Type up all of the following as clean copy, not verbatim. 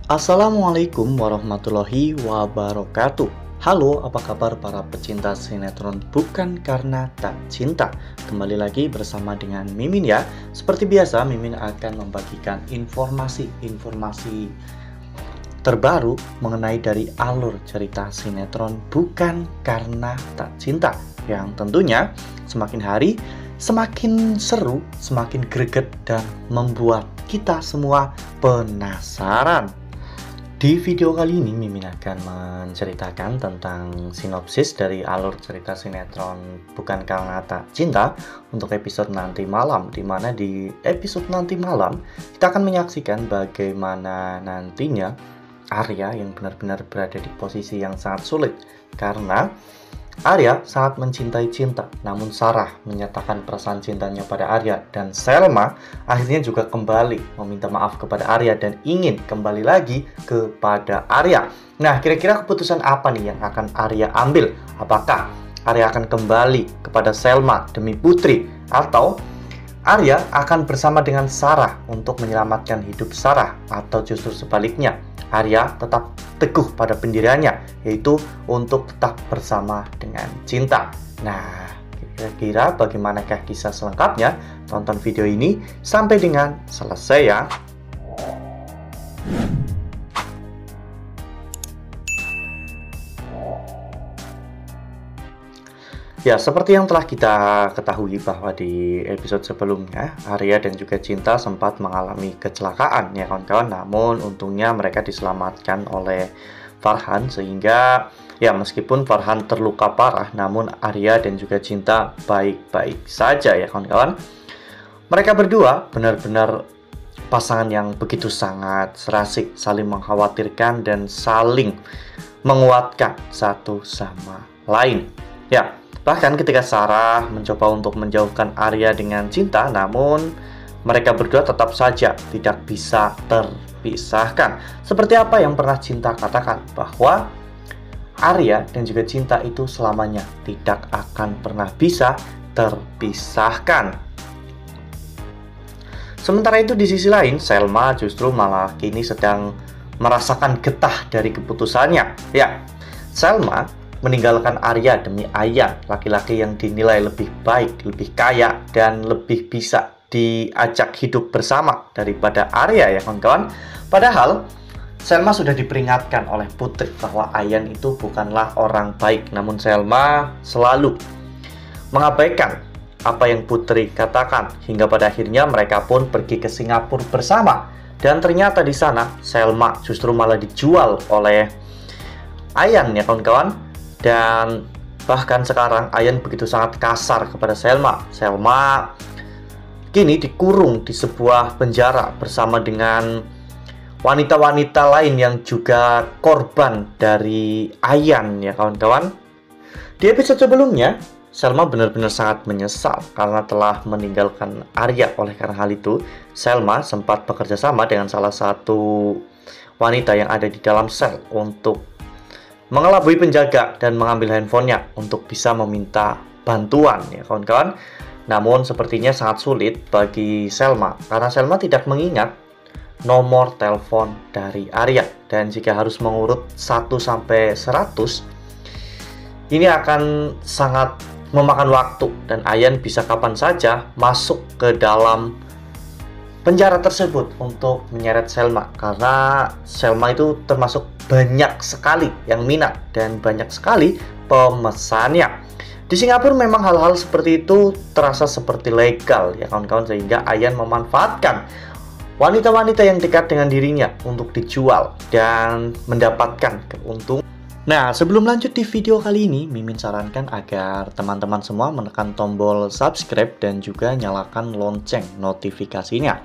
Assalamualaikum warahmatullahi wabarakatuh. Halo, apa kabar para pecinta sinetron Bukan Karena Tak Cinta? Kembali lagi bersama dengan Mimin ya. Seperti biasa, Mimin akan membagikan informasi-informasi terbaru mengenai dari alur cerita sinetron Bukan Karena Tak Cinta, yang tentunya semakin hari semakin seru, semakin greget, dan membuat kita semua penasaran. Di video kali ini, Mimin akan menceritakan tentang sinopsis dari alur cerita sinetron Bukan Karena Tak Cinta untuk episode nanti malam, di mana di episode nanti malam kita akan menyaksikan bagaimana nantinya Arya yang benar-benar berada di posisi yang sangat sulit karena Arya sangat mencintai Cinta, namun Sarah menyatakan perasaan cintanya pada Arya, dan Selma akhirnya juga kembali meminta maaf kepada Arya dan ingin kembali lagi kepada Arya. Nah, kira-kira keputusan apa nih yang akan Arya ambil? Apakah Arya akan kembali kepada Selma demi Putri, atau Arya akan bersama dengan Sarah untuk menyelamatkan hidup Sarah, atau justru sebaliknya, Arya tetap teguh pada pendiriannya, yaitu untuk tetap bersama dengan Cinta. Nah, kira-kira bagaimanakah kisah selengkapnya? Tonton video ini sampai dengan selesai ya. Ya, seperti yang telah kita ketahui bahwa di episode sebelumnya, Arya dan juga Cinta sempat mengalami kecelakaan ya kawan-kawan. Namun untungnya mereka diselamatkan oleh Farhan, sehingga ya meskipun Farhan terluka parah, namun Arya dan juga Cinta baik-baik saja ya kawan-kawan. Mereka berdua benar-benar pasangan yang begitu sangat serasik, saling mengkhawatirkan dan saling menguatkan satu sama lain. Ya, bahkan ketika Sarah mencoba untuk menjauhkan Arya dengan Cinta, namun mereka berdua tetap saja tidak bisa terpisahkan. Seperti apa yang pernah Cinta katakan, bahwa Arya dan juga Cinta itu selamanya tidak akan pernah bisa terpisahkan. Sementara itu di sisi lain, Selma justru malah kini sedang merasakan getah dari keputusannya. Ya, Selma meninggalkan Arya demi Ayan, laki-laki yang dinilai lebih baik, lebih kaya, dan lebih bisa diajak hidup bersama daripada Arya ya kawan-kawan. Padahal Selma sudah diperingatkan oleh Putri bahwa Ayan itu bukanlah orang baik, namun Selma selalu mengabaikan apa yang Putri katakan, hingga pada akhirnya mereka pun pergi ke Singapura bersama. Dan ternyata di sana Selma justru malah dijual oleh Ayan ya kawan-kawan. Dan bahkan sekarang Ayan begitu sangat kasar kepada Selma. Selma kini dikurung di sebuah penjara bersama dengan wanita-wanita lain yang juga korban dari Ayan ya kawan-kawan. Di episode sebelumnya, Selma benar-benar sangat menyesal karena telah meninggalkan Arya. Oleh karena hal itu, Selma sempat bekerja sama dengan salah satu wanita yang ada di dalam sel untuk mengelabui penjaga dan mengambil handphonenya untuk bisa meminta bantuan ya kawan-kawan. Namun sepertinya sangat sulit bagi Selma karena Selma tidak mengingat nomor telepon dari Arya, dan jika harus mengurut 1 sampai 100 ini akan sangat memakan waktu, dan Ayan bisa kapan saja masuk ke dalam penjara tersebut untuk menyeret Selma, karena Selma itu termasuk banyak sekali yang minat dan banyak sekali pemesannya. Di Singapura memang hal-hal seperti itu terasa seperti legal ya kawan-kawan, sehingga Ayan memanfaatkan wanita-wanita yang dekat dengan dirinya untuk dijual dan mendapatkan keuntungan. Nah, sebelum lanjut di video kali ini, Mimin sarankan agar teman-teman semua menekan tombol subscribe dan juga nyalakan lonceng notifikasinya,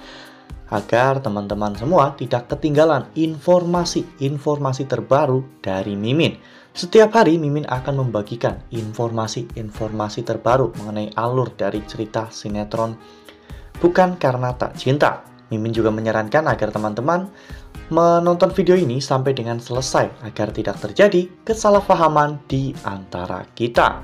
agar teman-teman semua tidak ketinggalan informasi-informasi terbaru dari Mimin. Setiap hari Mimin akan membagikan informasi-informasi terbaru mengenai alur dari cerita sinetron Bukan Karena Tak Cinta. Mimin juga menyarankan agar teman-teman menonton video ini sampai dengan selesai agar tidak terjadi kesalahpahaman di antara kita.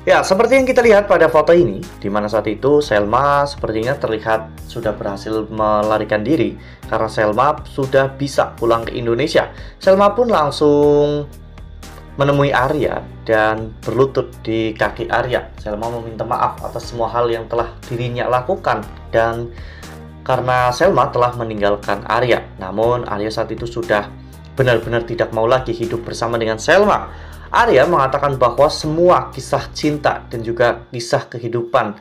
Ya, seperti yang kita lihat pada foto ini, di mana saat itu Selma sepertinya terlihat sudah berhasil melarikan diri karena Selma sudah bisa pulang ke Indonesia. Selma pun langsung menemui Arya dan berlutut di kaki Arya. Selma meminta maaf atas semua hal yang telah dirinya lakukan dan karena Selma telah meninggalkan Arya. Namun Arya saat itu sudah benar-benar tidak mau lagi hidup bersama dengan Selma. Arya mengatakan bahwa semua kisah cinta dan juga kisah kehidupan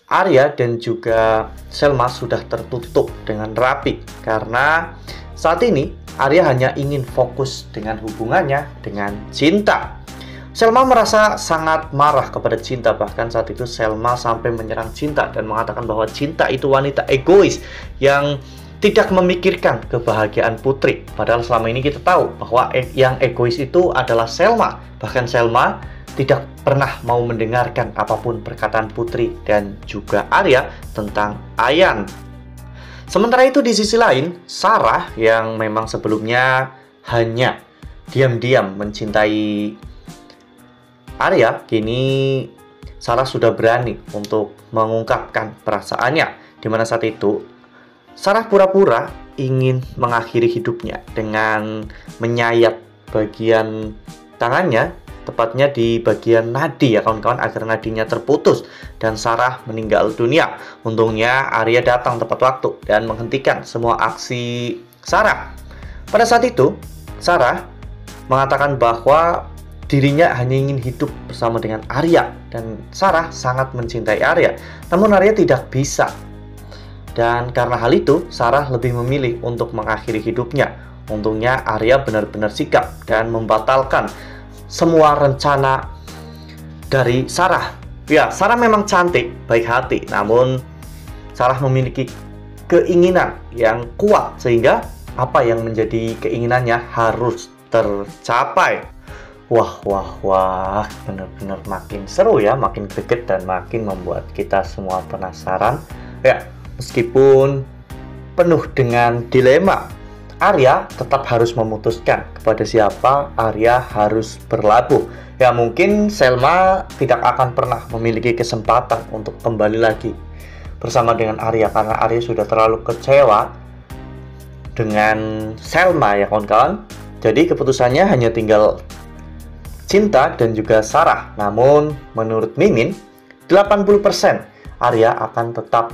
Arya dan juga Selma sudah tertutup dengan rapi karena saat ini Arya hanya ingin fokus dengan hubungannya dengan Cinta. Selma merasa sangat marah kepada Cinta, bahkan saat itu Selma sampai menyerang Cinta dan mengatakan bahwa Cinta itu wanita egois yang tidak memikirkan kebahagiaan Putri. Padahal selama ini kita tahu bahwa yang egois itu adalah Selma. Bahkan Selma tidak pernah mau mendengarkan apapun perkataan Putri dan juga Arya tentang Ayan. Sementara itu di sisi lain, Sarah yang memang sebelumnya hanya diam-diam mencintai Arya, kini Sarah sudah berani untuk mengungkapkan perasaannya. Dimana saat itu Sarah pura-pura ingin mengakhiri hidupnya dengan menyayat bagian tangannya, tepatnya di bagian nadi ya kawan-kawan, agar nadinya terputus dan Sarah meninggal dunia. Untungnya Arya datang tepat waktu dan menghentikan semua aksi Sarah. Pada saat itu, Sarah mengatakan bahwa dirinya hanya ingin hidup bersama dengan Arya dan Sarah sangat mencintai Arya. Namun Arya tidak bisa. Dan karena hal itu, Sarah lebih memilih untuk mengakhiri hidupnya. Untungnya Arya benar-benar sikap dan membatalkan semua rencana dari Sarah. Ya, Sarah memang cantik, baik hati, namun Sarah memiliki keinginan yang kuat sehingga apa yang menjadi keinginannya harus tercapai. Wah, benar-benar makin seru ya, makin greget dan makin membuat kita semua penasaran. Ya, meskipun penuh dengan dilema, Arya tetap harus memutuskan kepada siapa Arya harus berlabuh. Ya, mungkin Selma tidak akan pernah memiliki kesempatan untuk kembali lagi bersama dengan Arya karena Arya sudah terlalu kecewa dengan Selma ya kawan-kawan. Jadi keputusannya hanya tinggal Cinta dan juga Sarah. Namun menurut Mimin, 80% Arya akan tetap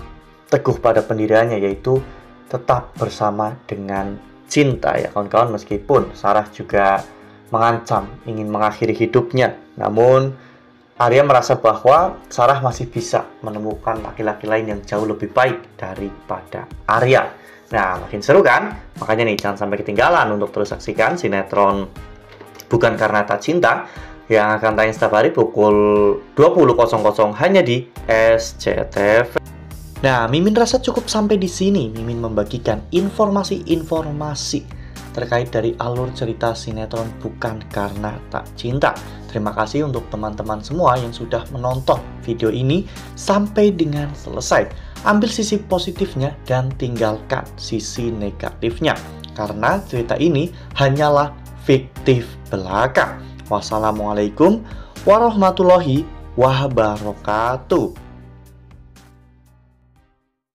teguh pada pendiriannya, yaitu tetap bersama dengan Cinta ya kawan-kawan, meskipun Sarah juga mengancam ingin mengakhiri hidupnya. Namun Arya merasa bahwa Sarah masih bisa menemukan laki-laki lain yang jauh lebih baik daripada Arya. Nah, makin seru kan? Makanya nih jangan sampai ketinggalan untuk terus saksikan sinetron Bukan Karena Tak Cinta yang akan tayang setiap hari pukul 20.00 hanya di SCTV. Nah, Mimin rasa cukup sampai di sini. Mimin membagikan informasi-informasi terkait dari alur cerita sinetron Bukan Karena Tak Cinta. Terima kasih untuk teman-teman semua yang sudah menonton video ini sampai dengan selesai. Ambil sisi positifnya dan tinggalkan sisi negatifnya, karena cerita ini hanyalah fiktif belaka. Wassalamualaikum warahmatullahi wabarakatuh.